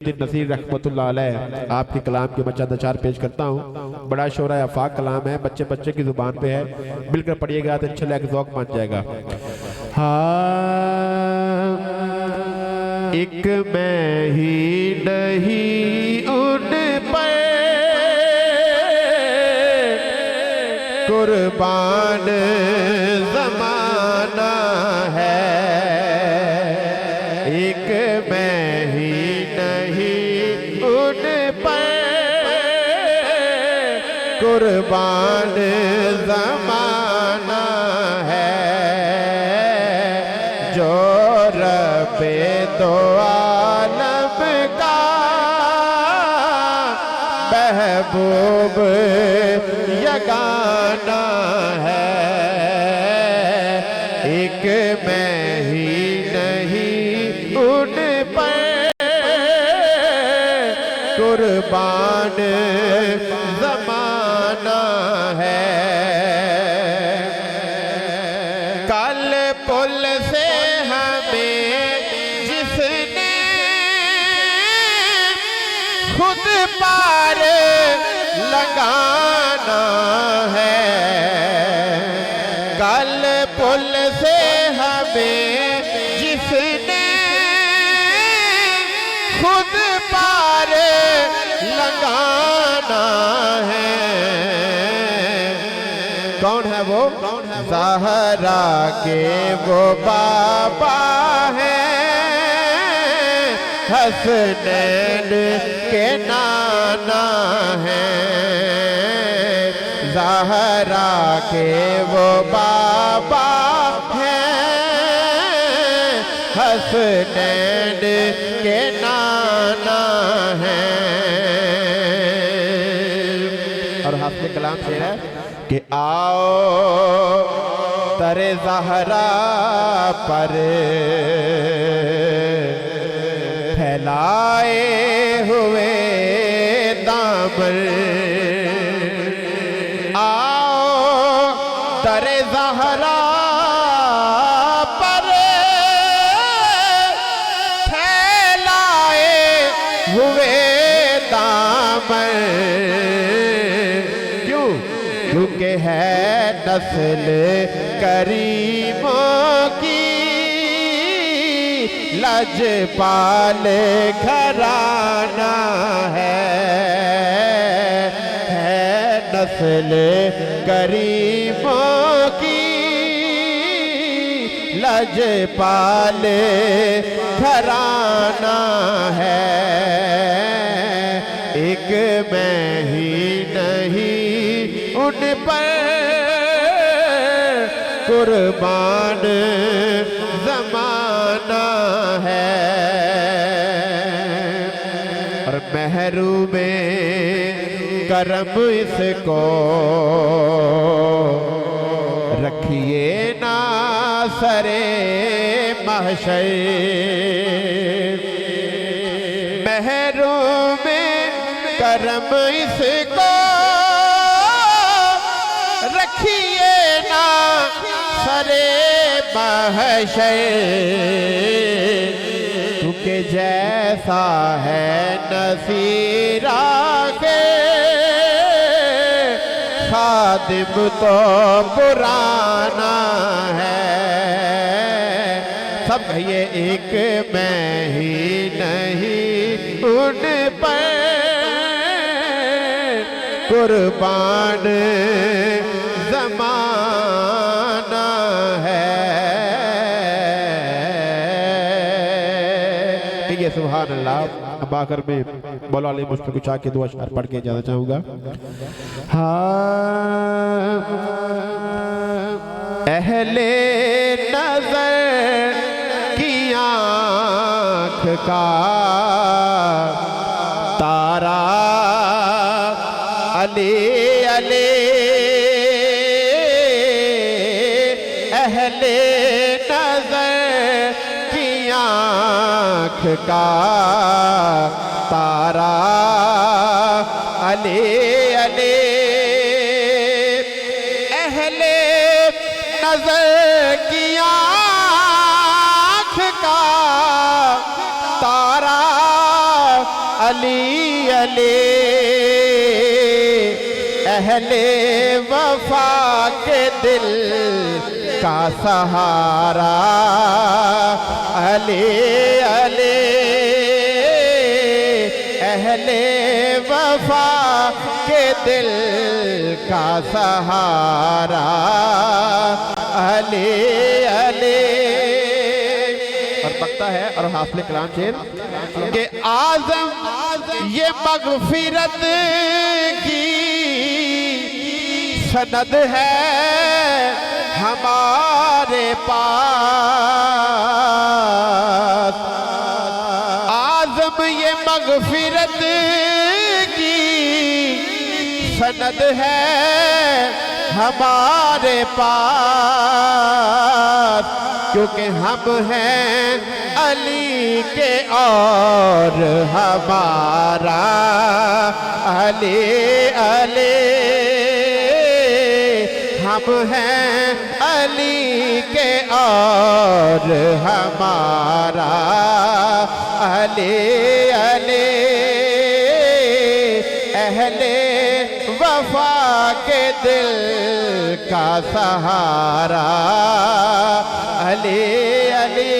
नसीर रहमतुल्लाह अलैह आपके कलाम के मैं चंद अशार पेश करता हूँ। बड़ा शोरा आफाक कलाम है, बच्चे बच्चे की जुबान पे है, मिलकर पढ़िएगा तो इंशाल्लाह एक ज़ौक़ बन जाएगा। हाँ, एक मैं ही नहीं उन पर कुर्बान ज़माना है, एक मैं ही नहीं उन पर कुर्बान ज़माना है, जो रब्बे दो आलम का महबूब यगाना है, एक मैं ही नहीं उन पर कुर्बान ज़माना है। कल पुल से हमें जिसने खुद पार लगाना है, कल पुल से हमें जिसने खुद पार लगाना है, कौन है वो? ज़हरा के वो बाबा हैं, हसनैन के नाना हैं, ज़हरा के वो बाबा हैं, हसनैन के नाना हैं। और हाफ़िज़ कलाम शेर है कि आओ तरे ज़हरा पर फैलाए हुए दामन, आओ तरे ज़हरा पर फैलाए हुए दामन, क्यों? क्योंकि है नस्ल करीमों की लजपाल घराना है नस्ल करीमों की लजपाल घराना है, एक मैं ही नहीं उन पर कुर्बान ज़माना है। और महरूम करम इसको रखिए ना सरे महशर, महरूम करम इसको रखिए ना सरे महशर, क्योंकि जैसा है नसीरा के खादिम तो पुराना है। सब कहिए एक मैं ही नहीं उन पर कुर्बान ज़माना है। ठीक है, सुभान अल्लाह। अब आखिर में मौला अली मुझ पर कुछ आके दो अशआर पढ़ के जाना चाहूँगा। हाँ, अहले नज़र की आँख का तारा अली अली, अहले नज़र की आँख का तारा अली अली, अहले नज़र की आँख का तारा अली अली अहले वफा के दिल का सहारा, अली अली अहले वफा के दिल का सहारा, अली अली। और बकता है और हाफिज़ कलाम शेर के आज़म ये मग़फ़िरत की सनद है हमारे पास, आज़म ये मग़फ़िरत की सनद है हमारे पास, क्योंकि हम हैं अली के और हमारा अली अली, हम हैं अली के और हमारा अली अली अहले वफा के दिल का सहारा, अली अली